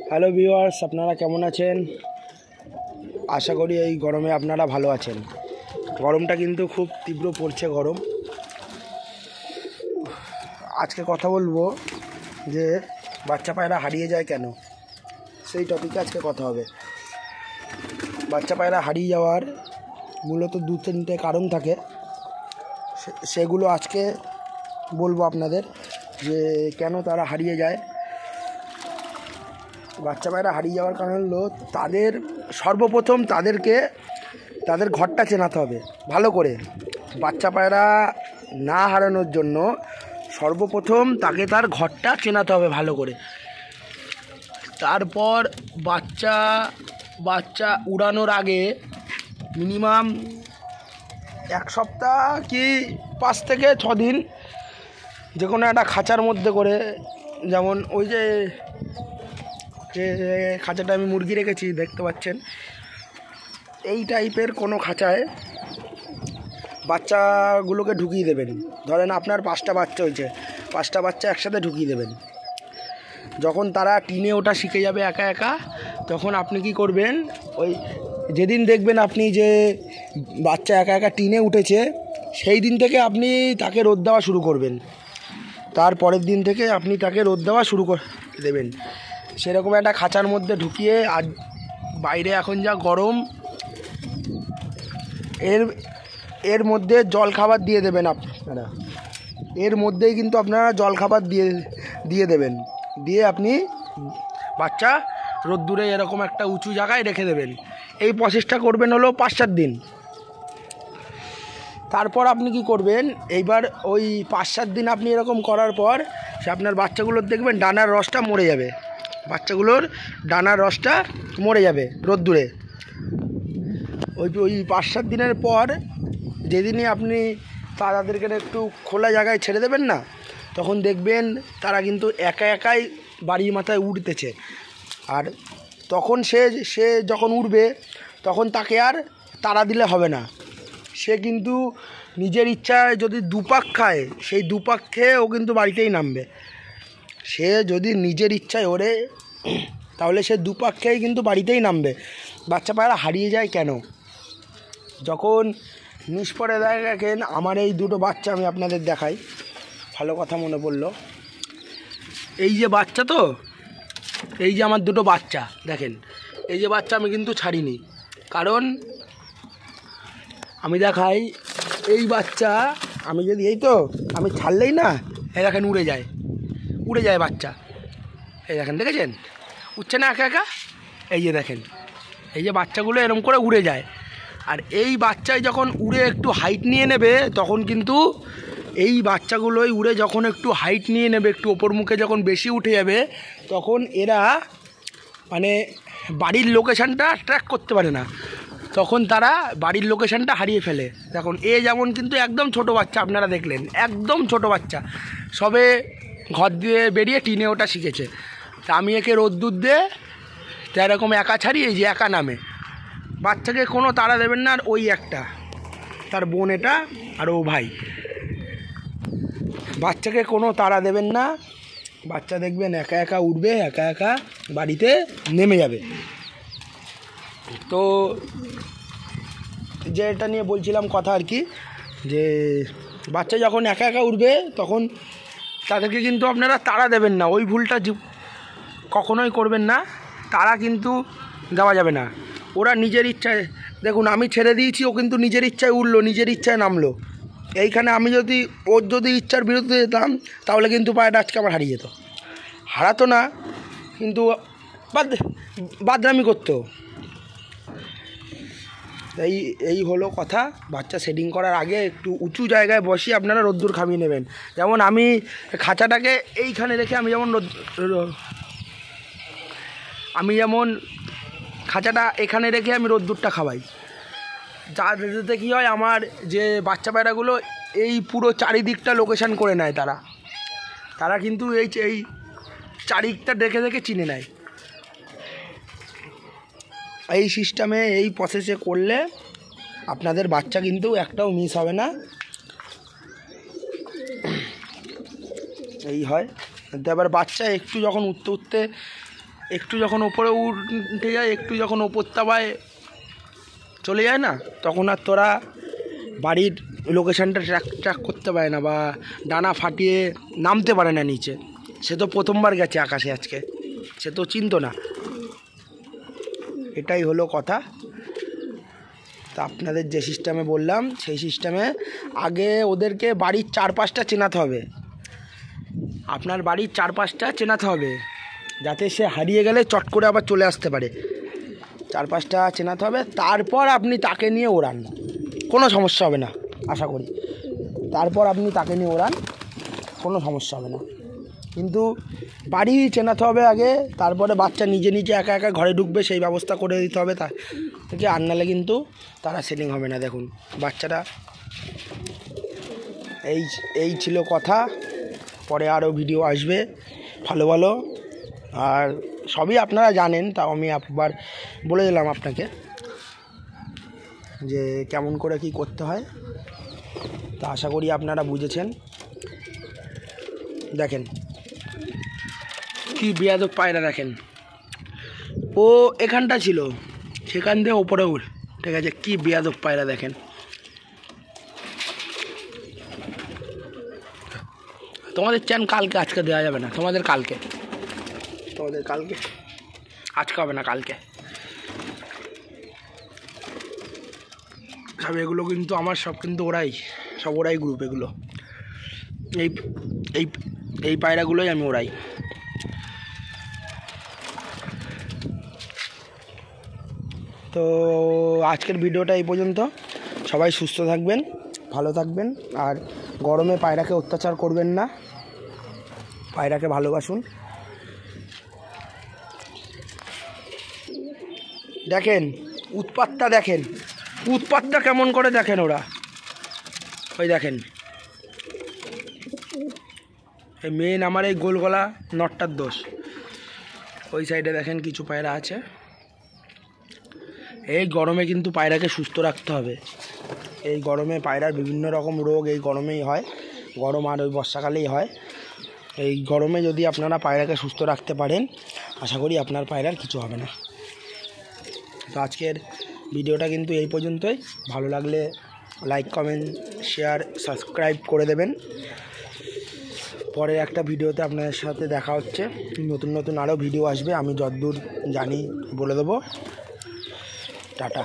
Hello viewers, আপনারা কেমন আছেন? আশা করি এই গরমে আপনারা ভালো আছেন। গরমটা কিন্তু খুব তীব্র পড়ছে গরম। আজকে কথা বলবো যে বাচ্চা পায়রা হারিয়ে যায় কেন, সেই টপিকে আজকে কথা হবে। বাচ্চা পায়রা হারিয়ে যাওয়ার মূলত 2-3টে কারণ থাকে, সেগুলো আজকে বলবো আপনাদের যে কেন তারা হারিয়ে যায়। বাচ্চা পায়রা হারিয়ে যাওয়ার কারণ হলো সর্বপ্রথম তাদের ঘরটা চেনাতে হবে ভালো করে। বাচ্চা পায়রা না হারানোর জন্য সর্বপ্রথম তাকে তার ঘরটা চেনাতে হবে ভালো করে। তারপর বাচ্চা উড়ানোর আগে মিনিমাম 1 সপ্তাহ কি 5 থেকে 6 দিন যে কোনো একটা খাঁচার মধ্যে করে, যেমন ওই যে খাঁচাটা আমি মুরগি রেখেছি দেখতে পাচ্ছেন, এই টাইপের কোনো খাঁচায় বাচ্চাগুলোকে ঢুকিয়ে দেবেন। ধরেন আপনার 5টা বাচ্চা হয়েছে, 5টা বাচ্চা একসাথে ঢুকিয়ে দেবেন। যখন তারা টিনে ওটা শিখে যাবে একা একা, তখন আপনি কি করবেন, ওই যেদিন দেখবেন আপনি যে বাচ্চা একা একা টিনে উঠেছে, সেই দিন থেকে আপনি তাকে রোদ দেওয়া শুরু করবেন। তার পরের দিন থেকে আপনি তাকে রোদ দেওয়া শুরু করে দেবেন। সেরকম একটা খাঁচার মধ্যে ঢুকিয়ে, আর বাইরে এখন যা গরম, এর মধ্যে জল খাবার দিয়ে দেবেন আপনারা। এর মধ্যেই কিন্তু আপনারা জল খাবার দিয়ে দেবেন, দিয়ে আপনি বাচ্চা রোদ্দুরে এরকম একটা উঁচু জায়গায় রেখে দেবেন। এই প্রসেসটা করবেন হলো 5-7 দিন। তারপর আপনি কি করবেন, এইবার ওই 5-7 দিন আপনি এরকম করার পর আপনার বাচ্চাগুলোর দেখবেন ডানার রসটা মরে যাবে। বাচ্চাগুলোর ডানার রসটা মরে যাবে রোদ্দুরে। ওই 5-7 দিনের পর যেদিনই আপনি তাদেরকে একটু খোলা জায়গায় ছেড়ে দেবেন না, তখন দেখবেন তারা কিন্তু একা একাই বাড়ির মাথায় উঠতেছে। আর তখন সে যখন উঠবে, তখন তাকে আর তাড়া দিলে হবে না। সে কিন্তু নিজের ইচ্ছায় যদি দুপাক খায়, সেই দুপাক খেয়ে ও কিন্তু বাড়িতেই নামবে। সে যদি নিজের ইচ্ছায় ওড়ে, তাহলে সে দুপাক খেয়েই কিন্তু বাড়িতেই নামবে। বাচ্চা পায়রা হারিয়ে যায় কেন? যখন নিষ্পরে দেখেন, আমার এই 2টো বাচ্চা আমি আপনাদের দেখাই, ভালো কথা মনে পড়লো। এই যে বাচ্চা, তো এই যে আমার 2টো বাচ্চা দেখেন, এই যে বাচ্চা আমি কিন্তু ছাড়িনি, কারণ আমি দেখাই, এই বাচ্চা আমি যদি আমি ছাড়লেই না, এই দেখেন উড়ে যায় বাচ্চা। এই দেখেন, দেখেছেন উঠছে না একা একা? এই যে দেখেন, এই যে বাচ্চাগুলো এরকম করে উড়ে যায়। আর এই বাচ্চায় যখন উড়ে একটু হাইট নিয়ে নেবে, তখন কিন্তু এই বাচ্চাগুলোই উড়ে যখন একটু হাইট নিয়ে নেবে, একটু ওপর মুখে যখন বেশি উঠে যাবে, তখন এরা মানে বাড়ির লোকেশানটা ট্র্যাক করতে পারে না, তখন তারা বাড়ির লোকেশানটা হারিয়ে ফেলে। দেখুন, যেমন কিন্তু একদম ছোট বাচ্চা, আপনারা দেখলেন একদম ছোট বাচ্চা, সবে ঘর দিয়ে বেরিয়ে টিনে ওটা শিখেছে। তা আমি একে রোদ্দুর দিয়ে তো এরকম একা ছাড়ি, এই যে একা নামে। বাচ্চাকে কোনো তাড়া দেবেন না। আর ওই একটা তার বোন, এটা আর ও ভাই, বাচ্চাকে কোনো তাড়া দেবেন না। বাচ্চা দেখবেন একা একা উঠবে, একা একা বাড়িতে নেমে যাবে। তো যে এটা নিয়ে বলছিলাম কথা আর কি, যে বাচ্চা যখন একা একা উঠবে, তখন তাদেরকে কিন্তু আপনারা তাড়া দেবেন না। ওই ভুলটা কখনোই করবেন না। তাড়া কিন্তু দেওয়া যাবে না। ওরা নিজের ইচ্ছায়, দেখুন আমি ছেড়ে দিয়েছি, ও কিন্তু নিজের ইচ্ছায় উঠলো, নিজের ইচ্ছায় নামলো। এইখানে আমি ওর যদি ইচ্ছার বিরুদ্ধে যেতাম, তাহলে কিন্তু পায়রাটা আজকে আমার হারিয়ে যেত। হারাতো না, কিন্তু বাদরামি করতো। এই হলো কথা। বাচ্চা সেটিং করার আগে একটু উঁচু জায়গায় বসিয়ে আপনারা রোদ্দুর খামিয়ে নেবেন। যেমন আমি খাঁচাটাকে এইখানে রেখে, যেমন খাঁচাটা এখানে রেখে আমি রোদ্দুরটা খাওয়াই। যাতে কী হয়, আমার যে বাচ্চা পায়রাগুলো এই পুরো চারিদিকটা লোকেশান করে নেয়। তারা কিন্তু এই চারিদিকটা দেখে দেখে চিনে নেয়। এই সিস্টেমে, এই প্রসেসে করলে আপনাদের বাচ্চা কিন্তু একটাও মিস হবে না। এই হয়। এবার বাচ্চা একটু যখন উঠতে একটু যখন ওপরে উঠে যায়, একটু যখন ওপর তাবায় চলে যায় না, তখন আর তোরা বাড়ির লোকেশানটা ট্র্যাক করতে পারে না বা ডানা ফাটিয়ে নামতে পারে না নিচে। সে তো প্রথমবার গেছে আকাশে আজকে, সে তো চিনতো না। এটাই হলো কথা। তা আপনাদের যে সিস্টেমে বললাম সেই সিস্টেমে আগে ওদেরকে বাড়ির চারপাশটা চেনাতে হবে। আপনার বাড়ির চারপাশটা চেনাতে হবে, যাতে সে হারিয়ে গেলে চট করে আবার চলে আসতে পারে। চারপাশটা চেনাতে হবে, তারপর আপনি তাকে নিয়ে ওড়ান, কোনো সমস্যা হবে না আশা করি। তারপর আপনি তাকে নিয়ে ওড়ান, কোনো সমস্যা হবে না। কিন্তু বাড়ি চেনাতে হবে আগে, তারপরে বাচ্চা নিজে নিজে একা একা ঘরে ঢুকবে সেই ব্যবস্থা করে দিতে হবে তার থেকে। আর নাহলে কিন্তু তারা সেটিং হবে না। দেখুন বাচ্চাটা, এই ছিল কথা। পরে আরও ভিডিও আসবে ভালো ভালো, আর সবই আপনারা জানেন, তাও আমি একবার বলে দিলাম আপনাকে যে কেমন করে কি করতে হয়। তা আশা করি আপনারা বুঝেছেন। দেখেন কি বেয়াদব পায়রা, দেখেন ও এখানটা ছিল, সেখান দিয়ে ওপরে উঠ, ঠিক আছে। কি বেয়াদব পায়রা দেখেন। তোমাদের চ্যান কালকে, আজকে দেওয়া যাবে না, তোমাদের কালকে আজকে হবে না, কালকে। সব এগুলো কিন্তু আমার, সব কিন্তু ওরাই গ্রুপ। এগুলো এই পায়রাগুলোই আমি ওড়াই। তো আজকের ভিডিওটা এই পর্যন্ত। সবাই সুস্থ থাকবেন, ভালো থাকবেন, আর গরমে পায়রাকে অত্যাচার করবেন না, পায়রাকে ভালোবাসুন। দেখেন উৎপাতটা কেমন করে দেখেন ওরা। ওই দেখেন, এই মেন আমার এই গোল গলা নটটার দোষ। ওই সাইডে দেখেন কিছু পায়রা আছে। এই গরমে কিন্তু পায়রাকে সুস্থ রাখতে হবে। এই গরমে পায়রার বিভিন্ন রকম রোগ এই গরমেই হয়, গরম আর ওই বর্ষাকালেই হয়। এই গরমে যদি আপনারা পায়রাকে সুস্থ রাখতে পারেন, আশা করি আপনার পায়রার কিছু হবে না। তো আজকের ভিডিওটা কিন্তু এই পর্যন্তই। ভালো লাগলে লাইক, কমেন্ট, শেয়ার, সাবস্ক্রাইব করে দেবেন। পরের একটা ভিডিওতে আপনাদের সাথে দেখা হচ্ছে। নতুন আরও ভিডিও আসবে, আমি যতদূর জানি বলে দেবো। টাটা।